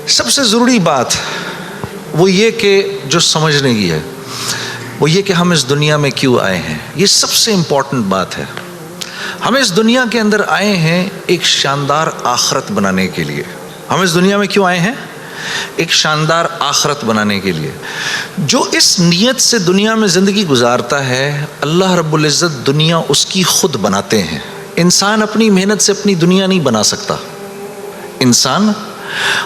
سب سے ضروری بات وہ یہ کہ جو سمجھنے کی ہے وہ یہ کہ ہم اس دنیا میں کیوں آئے ہیں. یہ سب سے امپورٹنٹ بات ہے. ہم اس دنیا کے اندر آئے ہیں ایک شاندار آخرت بنانے کے لیے. ہم اس دنیا میں کیوں آئے ہیں؟ ایک شاندار آخرت بنانے کے لیے. جو اس نیت سے دنیا میں زندگی گزارتا ہے اللہ رب العزت دنیا اس کی خود بناتے ہیں. انسان اپنی محنت سے اپنی دنیا نہیں بنا سکتا. انسان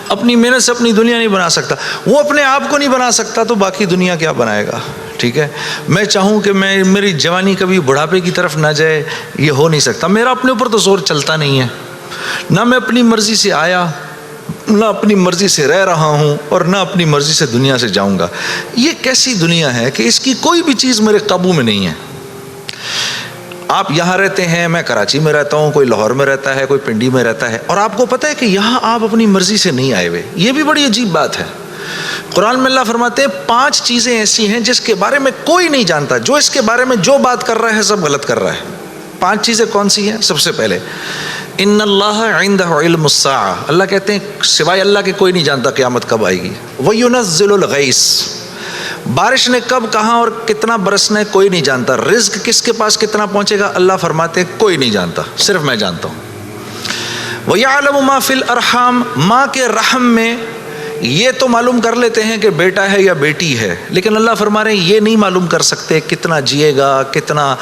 اپنی محنت سے اپنی دنیا نہیں بنا سکتا. وہ اپنے آپ کو نہیں بنا سکتا تو باقی دنیا کیا بنائے گا؟ ٹھیک ہے، میں چاہوں کہ میری جوانی کبھی بڑھاپے کی طرف نہ جائے، یہ ہو نہیں سکتا. میرا اپنے اوپر تو زور چلتا نہیں ہے. نہ میں اپنی مرضی سے آیا، نہ اپنی مرضی سے رہ رہا ہوں، اور نہ اپنی مرضی سے دنیا سے جاؤں گا. یہ کیسی دنیا ہے کہ اس کی کوئی بھی چیز میرے قابو میں نہیں ہے. آپ یہاں رہتے ہیں، میں کراچی میں رہتا ہوں، کوئی لاہور میں رہتا ہے، کوئی پنڈی میں رہتا ہے، اور آپ کو پتہ ہے کہ یہاں آپ اپنی مرضی سے نہیں آئے ہوئے. یہ بھی بڑی عجیب بات ہے. قرآن میں اللہ فرماتے ہیں 5 چیزیں ایسی ہیں جس کے بارے میں کوئی نہیں جانتا. جو اس کے بارے میں جو بات کر رہا ہے سب غلط کر رہا ہے. 5 چیزیں کون سی ہیں؟ سب سے پہلے ان اللہ عندہ علم الساعہ. اللہ کہتے ہیں سوائے اللہ کے کوئی نہیں جانتا قیامت کب آئے گی. وَيُنَزِّلُ الْغَيْثَ. بارش نے کب کہاں اور کتنا برسنا ہے کوئی نہیں جانتا. رزق کس کے پاس کتنا پہنچے گا اللہ فرماتے ہیں کوئی نہیں جانتا، صرف میں جانتا ہوں. وَيَعْلَمُ مَا فِي الْأَرْحَامِ. ماں کے رحم میں یہ تو معلوم کر لیتے ہیں کہ بیٹا ہے یا بیٹی ہے، لیکن اللہ فرما رہے ہیں یہ نہیں معلوم کر سکتے کتنا جیے گا، کتنا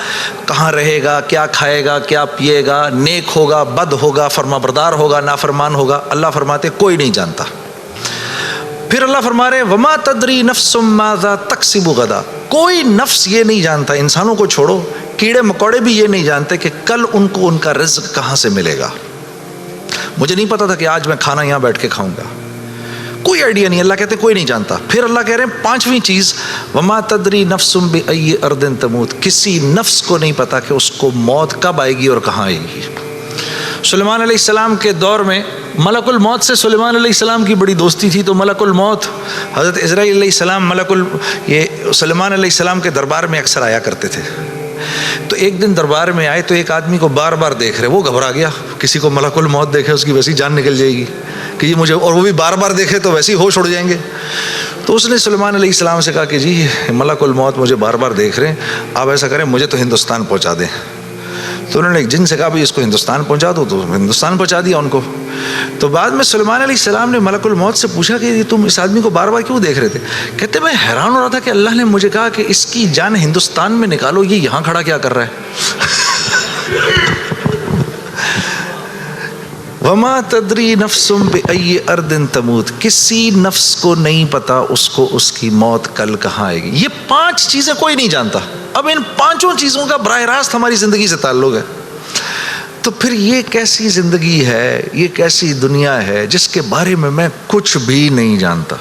کہاں رہے گا، کیا کھائے گا، کیا پیے گا، نیک ہوگا، بد ہوگا، فرما بردار ہوگا، نافرمان ہوگا. اللہ فرماتے کوئی نہیں جانتا. پھر اللہ فرما رہے وما تدری نفس ماذا تکسب غدا. کوئی نفس یہ نہیں جانتا، انسانوں کو چھوڑو، کیڑے مکوڑے بھی یہ نہیں جانتے کہ کل ان کو ان کا رزق کہاں سے ملے گا. مجھے نہیں پتا تھا کہ آج میں کھانا یہاں بیٹھ کے کھاؤں گا، کوئی آئیڈیا نہیں. اللہ کہتے کوئی نہیں جانتا. پھر اللہ کہہ رہے ہیں 5ویں چیز وما تدری نفس بأی ارض تموت. کسی نفس کو نہیں پتا کہ اس کو موت کب آئے گی اور کہاں آئے گی. سلیمان علیہ السلام کے دور میں ملک الموت سے سلیمان علیہ السلام کی بڑی دوستی تھی، تو ملک الموت حضرت عزرائیل علیہ السلام یہ سلیمان علیہ السلام کے دربار میں اکثر آیا کرتے تھے. تو ایک دن دربار میں آئے تو ایک آدمی کو بار بار دیکھ رہے، وہ گھبرا گیا. کسی کو ملک الموت دیکھے اس کی ویسی جان نکل جائے گی کہ یہ مجھے، اور وہ بھی بار بار دیکھے تو ویسے ہی ہوش اڑ جائیں گے. تو اس نے سلیمان علیہ السلام سے کہا کہ جی ملک الموت مجھے بار بار دیکھ رہے ہیں، آپ ایسا کریں مجھے تو ہندوستان پہنچا دیں. تو انہوں نے ایک جن سے کہا بھائی اس کو ہندوستان پہنچا دو، تو ہندوستان پہنچا دیا ان کو. تو بعد میں سلیمان علیہ السلام نے ملک الموت سے پوچھا کہ تم اس آدمی کو بار بار کیوں دیکھ رہے تھے؟ کہتے میں حیران ہو رہا تھا کہ اللہ نے مجھے کہا کہ اس کی جان ہندوستان میں نکالو، یہ یہاں کھڑا کیا کر رہا ہے. وما تدری نفس بأی ارض تموت. کسی نفس کو نہیں پتا اس کو اس کی موت کل کہاں آئے گی. یہ 5 چیزیں کوئی نہیں جانتا. اب ان 5 چیزوں کا براہ راست ہماری زندگی سے تعلق ہے. تو پھر یہ کیسی زندگی ہے، یہ کیسی دنیا ہے جس کے بارے میں کچھ بھی نہیں جانتا.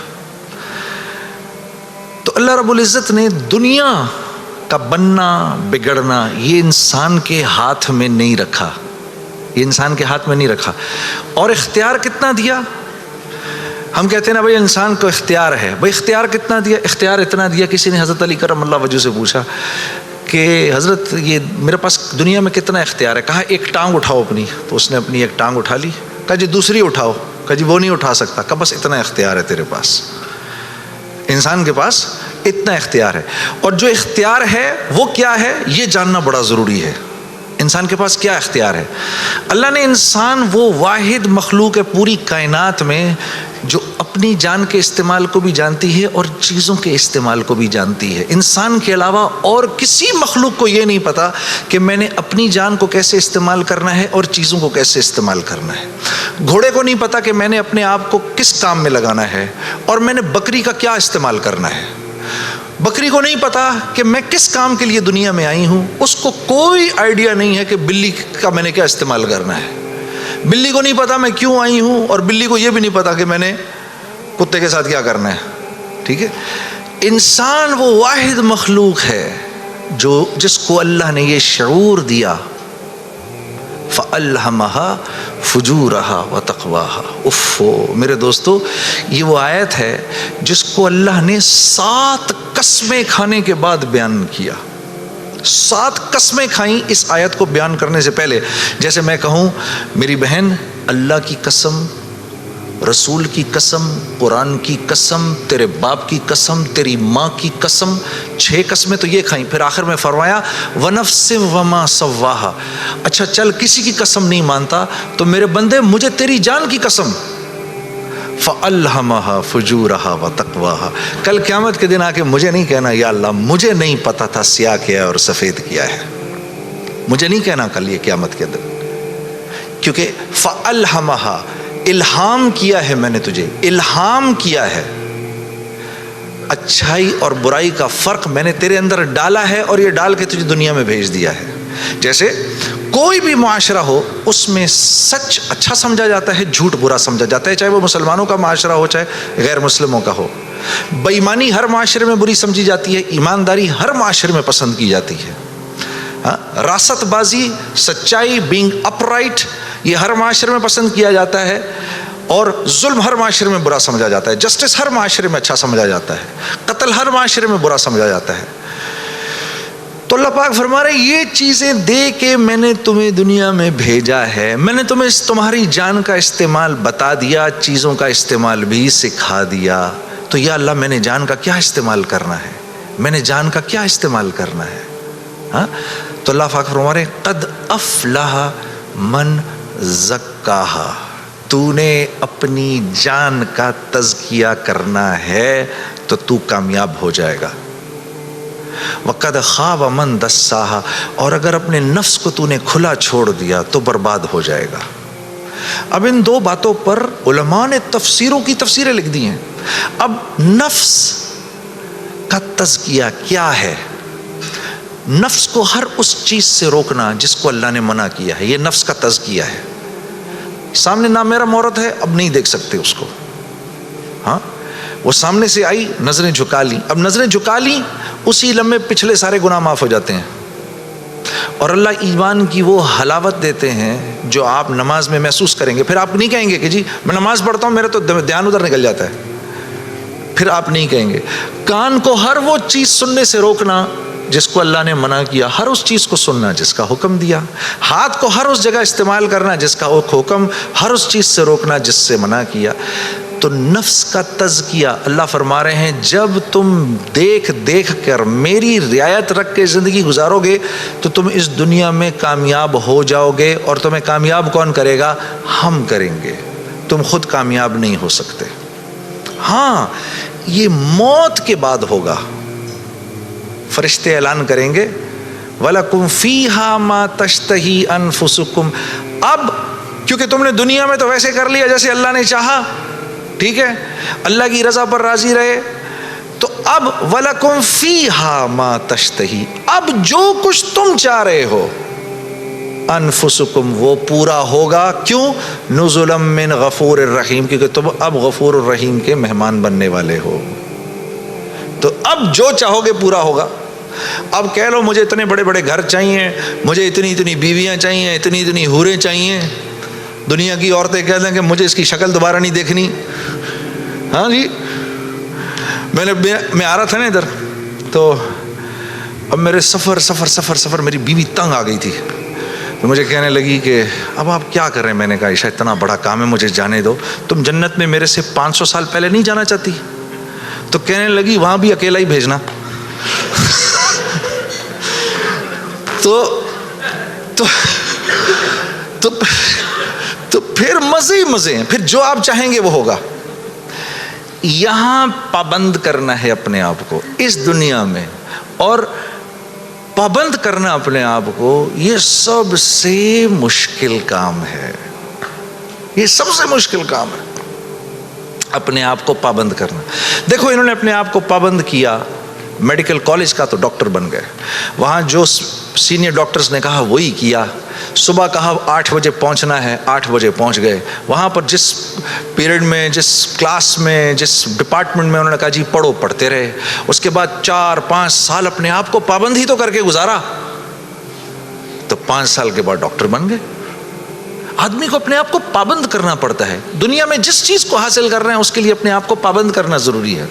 تو اللہ رب العزت نے دنیا کا بننا بگڑنا یہ انسان کے ہاتھ میں نہیں رکھا. یہ انسان کے ہاتھ میں نہیں رکھا. اور اختیار کتنا دیا؟ ہم کہتے ہیں نا بھائی انسان کو اختیار ہے. بھائی اختیار کتنا دیا؟ اختیار اتنا دیا. کسی نے حضرت علی کرم اللہ وجہ سے پوچھا کہ حضرت یہ میرے پاس دنیا میں کتنا اختیار ہے؟ کہا ایک ٹانگ اٹھاؤ اپنی. تو اس نے اپنی ایک ٹانگ اٹھا لی. کہا جی دوسری اٹھاؤ. کہا جی وہ نہیں اٹھا سکتا. کہا بس اتنا اختیار ہے تیرے پاس. انسان کے پاس اتنا اختیار ہے. اور جو اختیار ہے وہ کیا ہے یہ جاننا بڑا ضروری ہے. انسان کے پاس کیا اختیار ہے؟ اللہ نے انسان وہ واحد مخلوق ہے پوری کائنات میں جو اپنی جان کے استعمال کو بھی جانتی ہے اور چیزوں کے استعمال کو بھی جانتی ہے. انسان کے علاوہ اور کسی مخلوق کو یہ نہیں پتا کہ میں نے اپنی جان کو کیسے استعمال کرنا ہے اور چیزوں کو کیسے استعمال کرنا ہے. گھوڑے کو نہیں پتا کہ میں نے اپنے آپ کو کس کام میں لگانا ہے اور میں نے بکری کا کیا استعمال کرنا ہے. بکری کو نہیں پتا کہ میں کس کام کے لیے دنیا میں آئی ہوں. اس کو کوئی آئیڈیا نہیں ہے کہ بلی کا میں نے کیا استعمال کرنا ہے. بلی کو نہیں پتا میں کیوں آئی ہوں، اور بلی کو یہ بھی نہیں پتا کہ میں نے کتے کے ساتھ کیا کرنا ہے. ٹھیک ہے. انسان وہ واحد مخلوق ہے جس کو اللہ نے یہ شعور دیا فَأَلْهَمَهَا فُجُورَهَا وَتَقْوَاهَا. میرے دوستو یہ وہ آیت ہے جس کو اللہ نے 7 قسمیں کھانے کے بعد بیان کیا. 7 قسمیں کھائیں اس آیت کو بیان کرنے سے پہلے. جیسے میں کہوں میری بہن اللہ کی قسم رسول کی قسم، قرآن کی قسم، تیرے باپ کی قسم، تیری ماں کی قسم، 6 قسمیں تو یہ کھائیں. پھر آخر میں فرمایا وَنَفْسٍ وَمَا سَوَّاهَا. اچھا چل کسی کی قسم نہیں مانتا تو میرے بندے مجھے تیری جان کی قسم، فَأَلْهَمَهَا فُجُورَهَا وَتَقْوَاهَا. کل قیامت کے دن آ کے مجھے نہیں کہنا یا اللہ مجھے نہیں پتا تھا سیاہ کیا ہے اور سفید کیا ہے. مجھے نہیں کہنا کل یہ قیامت کے دن، کیونکہ فَأَلْهَمَهَا الہام کیا ہے، میں نے تجھے الہام کیا ہے. اچھائی اور برائی کا فرق میں نے تیرے اندر ڈالا ہے اور یہ ڈال کے تجھے دنیا میں بھیج دیا ہے. جیسے کوئی بھی معاشرہ ہو اس میں سچ اچھا سمجھا جاتا ہے، جھوٹ برا سمجھا جاتا ہے، چاہے وہ مسلمانوں کا معاشرہ ہو چاہے غیر مسلموں کا ہو. بے ایمانی ہر معاشرے میں بری سمجھی جاتی ہے، ایمانداری ہر معاشرے میں پسند کی جاتی ہے. راست بازی، سچائی، بینگ اپ رائٹ، یہ ہر معاشرے میں پسند کیا جاتا ہے، اور ظلم ہر معاشرے میں برا سمجھا جاتا ہے. جسٹس ہر معاشرے میں اچھا سمجھا جاتا ہے، قتل ہر معاشرے میں برا سمجھا جاتا ہے. تو اللہ پاک فرما رہے یہ چیزیں دے کے میں نے تمہیں دنیا میں بھیجا ہے، میں نے تمہیں تمہاری جان کا استعمال بتا دیا، چیزوں کا استعمال بھی سکھا دیا. تو یا اللہ میں نے جان کا کیا استعمال کرنا ہے، میں نے جان کا کیا استعمال کرنا ہے. تو اللہ پاک فرما رہے قد افلح من زکاہا. تو نے اپنی جان کا تزکیہ کرنا ہے تو تو کامیاب ہو جائے گا. وقد خاب من دساہا. اور اگر اپنے نفس کو تو نے کھلا چھوڑ دیا تو برباد ہو جائے گا. اب ان 2 باتوں پر علماء نے تفسیروں کی تفسیریں لکھ دی ہیں. اب نفس کا تزکیہ کیا ہے؟ نفس کو ہر اس چیز سے روکنا جس کو اللہ نے منع کیا ہے، یہ نفس کا تزکیہ ہے. سامنے نامیرا عورت ہے، اب نہیں دیکھ سکتے اس کو. وہ سامنے سے آئی، نظریں جھکا لی. اب نظریں جھکا لی، اسی لمحے پچھلے سارے گناہ معاف ہو جاتے ہیں. اور اللہ ایمان کی وہ حلاوت دیتے ہیں جو آپ نماز میں محسوس کریں گے. پھر آپ نہیں کہیں گے کہ جی میں نماز پڑھتا ہوں میرا تو دھیان ادھر نکل جاتا ہے. پھر آپ نہیں کہیں گے. کان کو ہر وہ چیز سننے سے روکنا جس کو اللہ نے منع کیا، ہر اس چیز کو سننا جس کا حکم دیا. ہاتھ کو ہر اس جگہ استعمال کرنا جس کا حکم، ہر اس چیز سے روکنا جس سے منع کیا. تو نفس کا تزکیہ اللہ فرما رہے ہیں جب تم دیکھ کر میری رعایت رکھ کے زندگی گزارو گے تو تم اس دنیا میں کامیاب ہو جاؤ گے. اور تمہیں کامیاب کون کرے گا؟ ہم کریں گے. تم خود کامیاب نہیں ہو سکتے. ہاں یہ موت کے بعد ہوگا. فرشتے اعلان کریں گے وَلَكُمْ فِيهَا مَا تَشْتَهِي أَنفُسُكُمْ. اب کیونکہ تم نے دنیا میں تو ویسے کر لیا جیسے اللہ نے چاہا، ٹھیک ہے، اللہ کی رضا پر راضی رہے، تو اب وَلَكُمْ فِيهَا مَا تَشْتَهِي، اب جو کچھ تم چاہ رہے ہو انفسکم وہ پورا ہوگا. کیوں؟ نزلا من غفور الرحیم، کیونکہ تم اب غفور الرحیم کے مہمان بننے والے ہو. تو اب جو چاہو گے پورا ہوگا. اب کہہ لو مجھے اتنے بڑے بڑے گھر چاہیے، مجھے اتنی بیویاں چاہیے، اتنی حوریں چاہیے. دنیا کی عورتیں کہہ دیں کہ مجھے اس کی شکل دوبارہ نہیں دیکھنی. ہاں جی، میں آ رہا تھا نا ادھر، تو اب میرے سفر میری بیوی تنگ آ گئی تھی. تو مجھے کہنے لگی کہ اب آپ کیا کر رہے ہیں؟ میں نے کہا عائشہ اتنا بڑا کام ہے، مجھے جانے دو. تم جنت میں میرے سے 500 سال پہلے نہیں جانا چاہتی؟ تو کہنے لگی وہاں بھی اکیلا ہی بھیجنا. تو پھر مزے ہیں، پھر جو آپ چاہیں گے وہ ہوگا. یہاں پابند کرنا ہے اپنے آپ کو اس دنیا میں، اور پابند کرنا اپنے آپ کو یہ سب سے مشکل کام ہے. یہ سب سے مشکل کام ہے اپنے آپ کو پابند کرنا. دیکھو انہوں نے اپنے آپ کو پابند کیا میڈیکل کالج کا تو ڈاکٹر بن گئے. وہاں جو سینئر ڈاکٹرز نے کہا وہی کیا. صبح کہا 8 بجے پہنچنا ہے، 8 بجے پہنچ گئے. وہاں پر جس پیریڈ میں، جس کلاس میں، جس ڈپارٹمنٹ میں انہوں نے کہا جی پڑھو، پڑھتے رہے. اس کے بعد 4-5 سال اپنے آپ کو پابند ہی تو کر کے گزارا، تو 5 سال کے بعد ڈاکٹر بن گئے. آدمی کو اپنے آپ کو پابند کرنا پڑتا ہے. دنیا میں جس چیز کو حاصل کر رہے ہیں اس کے لیے اپنے آپ کو پابند کرنا ضروری ہے.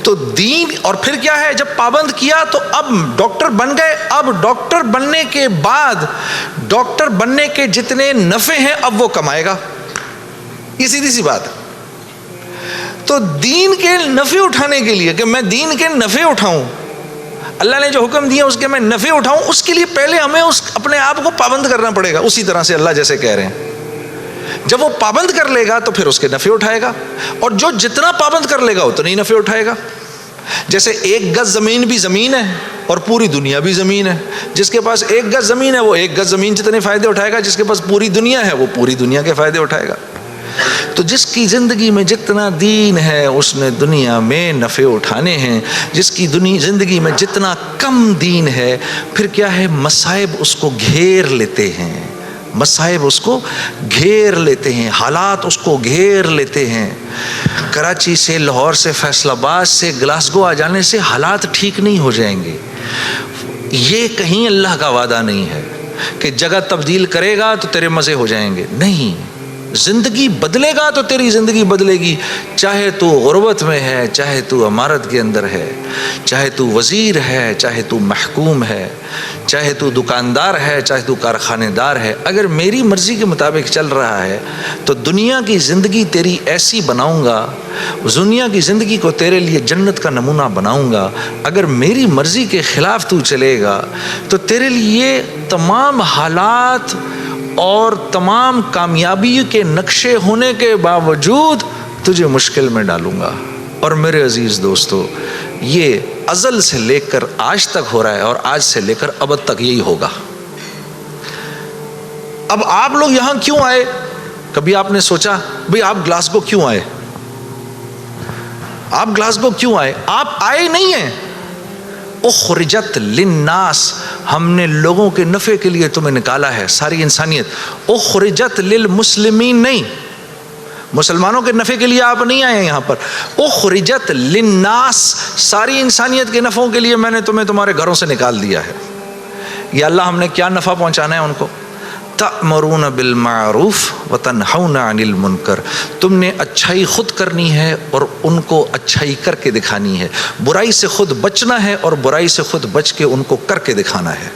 تو دین، اور پھر کیا ہے، جب پابند کیا تو اب ڈاکٹر بن گئے. اب ڈاکٹر بننے کے بعد ڈاکٹر بننے کے جتنے نفع ہیں اب وہ کمائے گا. یہ سیدھی سی بات ہے. تو دین کے نفع اٹھانے کے لیے کہ میں دین کے نفع اٹھاؤں، اللہ نے جو حکم دیا اس کے میں نفع اٹھاؤں، اس کے لیے پہلے ہمیں اپنے آپ کو پابند کرنا پڑے گا. اسی طرح سے اللہ جیسے کہہ رہے ہیں جب وہ پابند کر لے گا تو پھر اس کے نفع اٹھائے گا، اور جو جتنا پابند کر لے گا اتنا ہی نفع اٹھائے گا. جیسے 1 گز زمین بھی زمین ہے اور پوری دنیا بھی زمین ہے. جس کے پاس 1 گز زمین ہے وہ 1 گز زمین جتنے فائدے اٹھائے گا، جس کے پاس پوری دنیا ہے وہ پوری دنیا کے فائدے اٹھائے گا. تو جس کی زندگی میں جتنا دین ہے اس نے دنیا میں نفع اٹھانے ہیں. جس کی زندگی میں جتنا کم دین ہے پھر کیا ہے، مصائب اس کو گھیر لیتے ہیں، مصائب اس کو گھیر لیتے ہیں، حالات اس کو گھیر لیتے ہیں. کراچی سے، لاہور سے، فیصل آباد سے گلاسگو آ جانے سے حالات ٹھیک نہیں ہو جائیں گے. یہ کہیں اللہ کا وعدہ نہیں ہے کہ جگہ تبدیل کرے گا تو تیرے مزے ہو جائیں گے. نہیں، زندگی بدلے گا تو تیری زندگی بدلے گی. چاہے تو غربت میں ہے، چاہے تو امارت کے اندر ہے، چاہے تو وزیر ہے، چاہے تو محکوم ہے، چاہے تو دکاندار ہے، چاہے تو کارخانے دار ہے، اگر میری مرضی کے مطابق چل رہا ہے تو دنیا کی زندگی تیری ایسی بناؤں گا، دنیا کی زندگی کو تیرے لیے جنت کا نمونہ بناؤں گا. اگر میری مرضی کے خلاف تو چلے گا تو تیرے لیے تمام حالات اور تمام کامیابی کے نقشے ہونے کے باوجود تجھے مشکل میں ڈالوں گا. اور میرے عزیز دوستو، یہ ازل سے لے کر آج تک ہو رہا ہے اور آج سے لے کر ابد تک یہی ہوگا. اب آپ لوگ یہاں کیوں آئے؟ کبھی آپ نے سوچا بھئی آپ گلاسگو کیوں آئے؟ آپ گلاسگو کیوں آئے؟ آپ آئے نہیں ہیں. اخرجت للناس، ہم نے لوگوں کے نفع کے لیے تمہیں نکالا ہے، ساری انسانیت. اخرجت للمسلمین نہیں، مسلمانوں کے نفع کے لیے آپ نہیں آئے ہیں یہاں پر. اخرجت للناس، ساری انسانیت کے نفعوں کے لیے میں نے تمہیں تمہارے گھروں سے نکال دیا ہے. یا اللہ ہم نے کیا نفع پہنچانا ہے ان کو؟ تأمرون بالمعروف وتنہون عن المنکر، تم نے اچھائی خود کرنی ہے اور ان کو اچھائی کر کے دکھانی ہے. برائی سے خود بچنا ہے اور برائی سے خود بچ کے ان کو کر کے دکھانا ہے.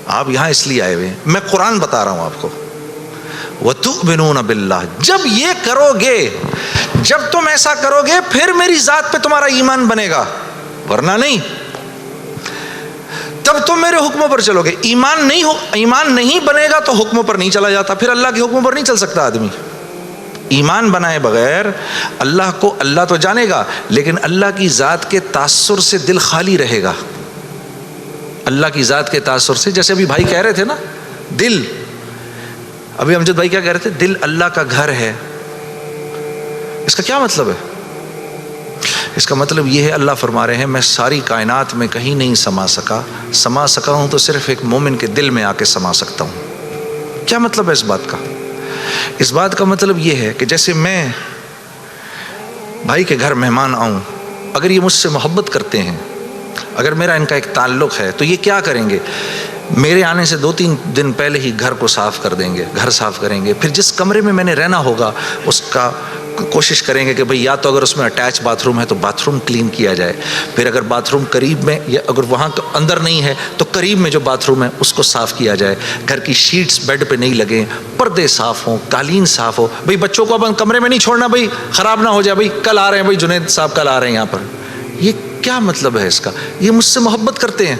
آپ یہاں اس لیے آئے ہوئے ہیں، میں قرآن بتا رہا ہوں آپ کو. وتؤمنون باللہ، جب یہ کرو گے، جب تم ایسا کرو گے پھر میری ذات پہ تمہارا ایمان بنے گا، ورنہ نہیں. تب تم میرے حکموں پر چلو گے. ایمان نہیں بنے گا تو حکموں پر نہیں چلا جاتا، پھر اللہ کے حکموں پر نہیں چل سکتا آدمی. ایمان بنائے بغیر اللہ کو اللہ تو جانے گا لیکن اللہ کی ذات کے تاثر سے دل خالی رہے گا. اللہ کی ذات کے تاثر سے، جیسے ابھی بھائی کہہ رہے تھے نا، دل، ابھی امجد بھائی کیا کہہ رہے تھے؟ دل اللہ کا گھر ہے. اس کا کیا مطلب ہے؟ اس کا مطلب یہ ہے، اللہ فرما رہے ہیں میں ساری کائنات میں کہیں نہیں سما سکا ہوں تو صرف ایک مومن کے دل میں آ کے سما سکتا ہوں. کیا مطلب ہے اس بات کا؟ اس بات کا مطلب یہ ہے کہ جیسے میں بھائی کے گھر مہمان آؤں، اگر یہ مجھ سے محبت کرتے ہیں، اگر میرا ان کا ایک تعلق ہے تو یہ کیا کریں گے؟ میرے آنے سے 2-3 دن پہلے ہی گھر کو صاف کر دیں گے، گھر صاف کریں گے. پھر جس کمرے میں نے رہنا ہوگا اس کا کوشش کریں گے کہ بھئی یا تو اگر اس میں اٹیچ باتھ روم ہے تو باتھ روم کلین کیا جائے. پھر اگر باتھ روم قریب میں یا اگر وہاں اندر نہیں ہے تو قریب میں جو باتھ روم ہے اس کو صاف کیا جائے. گھر کی شیٹس بیڈ پہ نہیں لگیں، پردے صاف ہوں، قالین صاف ہو. بھئی بچوں کو اب کمرے میں نہیں چھوڑنا، بھئی خراب نہ ہو جائے، بھئی کل آ رہے ہیں، بھئی جنید صاحب کل آ رہے ہیں یہاں پر. یہ کیا مطلب ہے اس کا؟ یہ مجھ سے محبت کرتے ہیں،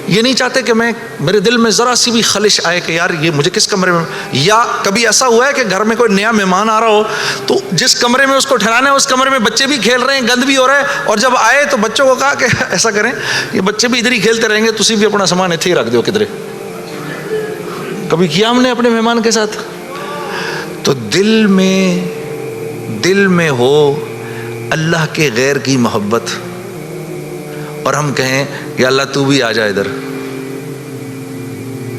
یہ نہیں چاہتے کہ میرے دل میں ذرا سی بھی خلش آئے کہ یار یہ مجھے کس کمرے میں. یا کبھی ایسا ہوا ہے کہ گھر میں کوئی نیا مہمان آ رہا ہو تو جس کمرے میں اس کو ٹھہرانا ہے اس کمرے میں بچے بھی کھیل رہے ہیں، گند بھی ہو رہا ہے، اور جب آئے تو بچوں کو کہا کہ ایسا کریں یہ بچے بھی ادھر ہی کھیلتے رہیں گے، تسی بھی اپنا سامان اتھے ہی رکھ دو کدھرے. کبھی کیا ہم نے اپنے مہمان کے ساتھ؟ تو دل میں ہو اللہ کے غیر کی محبت اور ہم کہیں یا اللہ تو بھی آ جا ادھر،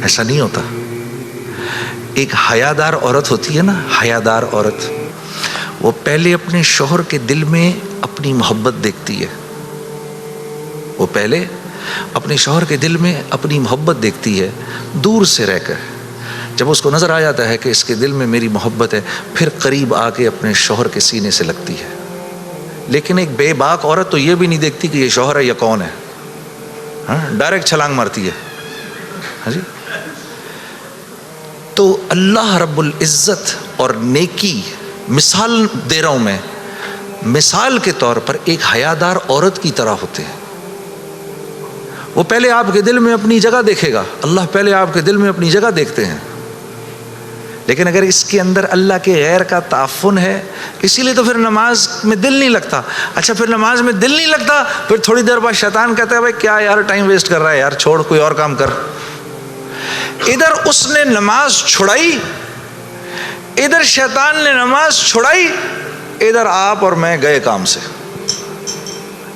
ایسا نہیں ہوتا. ایک حیادار عورت ہوتی ہے نا، حیادار عورت، وہ پہلے اپنے شوہر کے دل میں اپنی محبت دیکھتی ہے. وہ پہلے اپنے شوہر کے دل میں اپنی محبت دیکھتی ہے دور سے رہ کر. جب اس کو نظر آ جاتا ہے کہ اس کے دل میں میری محبت ہے، پھر قریب آ کے اپنے شوہر کے سینے سے لگتی ہے. لیکن ایک بے باک عورت تو یہ بھی نہیں دیکھتی کہ یہ شوہر ہے یا کون ہے، ہاں ڈائریکٹ چھلانگ مارتی ہے. ہاں جی. تو اللہ رب العزت اور نیکی، مثال دے رہا ہوں میں مثال کے طور پر ایک حیادار عورت کی طرح ہوتے ہیں. وہ پہلے آپ کے دل میں اپنی جگہ دیکھے گا, اللہ پہلے آپ کے دل میں اپنی جگہ دیکھتے ہیں, لیکن اگر اس کے اندر اللہ کے غیر کا تعفن ہے, اسی لیے تو پھر نماز میں دل نہیں لگتا. اچھا پھر نماز میں دل نہیں لگتا, پھر تھوڑی دیر بعد شیطان کہتا ہے بھائی کیا یار ٹائم ویسٹ کر رہا ہے یار, چھوڑ کوئی اور کام کر. ادھر اس نے نماز چھڑائی, ادھر شیطان نے نماز چھڑائی, ادھر آپ اور میں گئے کام سے.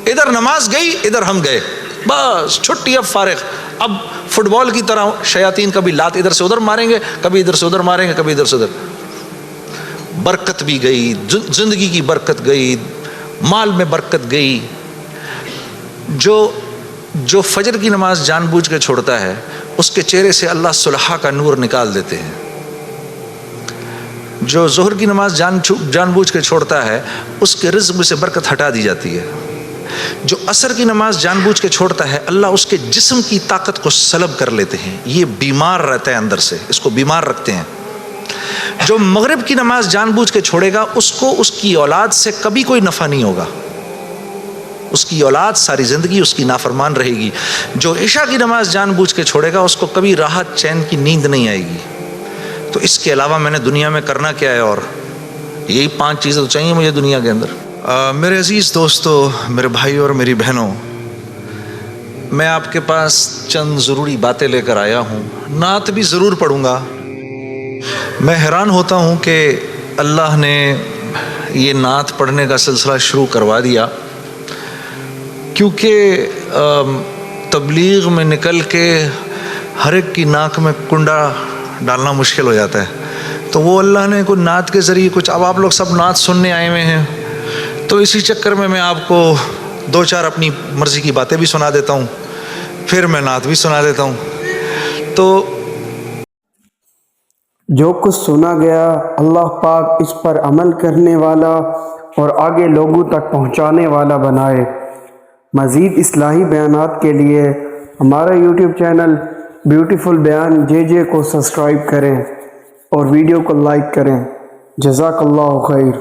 ادھر نماز گئی, ادھر ہم گئے, بس چھٹی, اب فارغ. اب فٹ بال کی طرح شیاطین کبھی لات ادھر سے ادھر ماریں گے, کبھی ادھر سے ادھر ماریں گے, کبھی ادھر سے ادھر. برکت بھی گئی, زندگی کی برکت گئی, مال میں برکت گئی. جو فجر کی نماز جان بوجھ کے چھوڑتا ہے اس کے چہرے سے اللہ صلحہ کا نور نکال دیتے ہیں. جو ظہر کی نماز جان بوجھ کے چھوڑتا ہے اس کے رزق میں سے برکت ہٹا دی جاتی ہے. جو عصر کی نماز جان بوجھ کے چھوڑتا ہے اللہ اس کے جسم کی طاقت کو سلب کر لیتے ہیں, یہ بیمار رہتا ہے اندر سے, اس کو بیمار رکھتے ہیں. جو مغرب کی نماز جان بوجھ کے چھوڑے گا اس کو اس کی اولاد سے کبھی کوئی نفع نہیں ہوگا, اس کی اولاد ساری زندگی اس کی نافرمان رہے گی. جو عشاء کی نماز جان بوجھ کے چھوڑے گا اس کو کبھی راحت چین کی نیند نہیں آئے گی. تو اس کے علاوہ میں نے دنیا میں کرنا کیا ہے, اور یہی 5 چیزیں تو چاہیے مجھے دنیا کے اندر. میرے عزیز دوستو, میرے بھائی اور میری بہنوں, میں آپ کے پاس چند ضروری باتیں لے کر آیا ہوں. نعت بھی ضرور پڑھوں گا. میں حیران ہوتا ہوں کہ اللہ نے یہ نعت پڑھنے کا سلسلہ شروع کروا دیا, کیونکہ تبلیغ میں نکل کے ہر ایک کی ناک میں کنڈا ڈالنا مشکل ہو جاتا ہے. تو وہ اللہ نے کوئی نعت کے ذریعے کچھ, اب آپ لوگ سب نعت سننے آئے ہوئے ہیں, تو اسی چکر میں آپ کو 2-4 اپنی مرضی کی باتیں بھی سنا دیتا ہوں, پھر میں نعت بھی سنا دیتا ہوں. تو جو کچھ سنا گیا اللہ پاک اس پر عمل کرنے والا اور آگے لوگوں تک پہنچانے والا بنائے. مزید اصلاحی بیانات کے لیے ہمارا یوٹیوب چینل بیوٹیفل بیان JJ کو سبسکرائب کریں اور ویڈیو کو لائک کریں. جزاک اللہ خیر.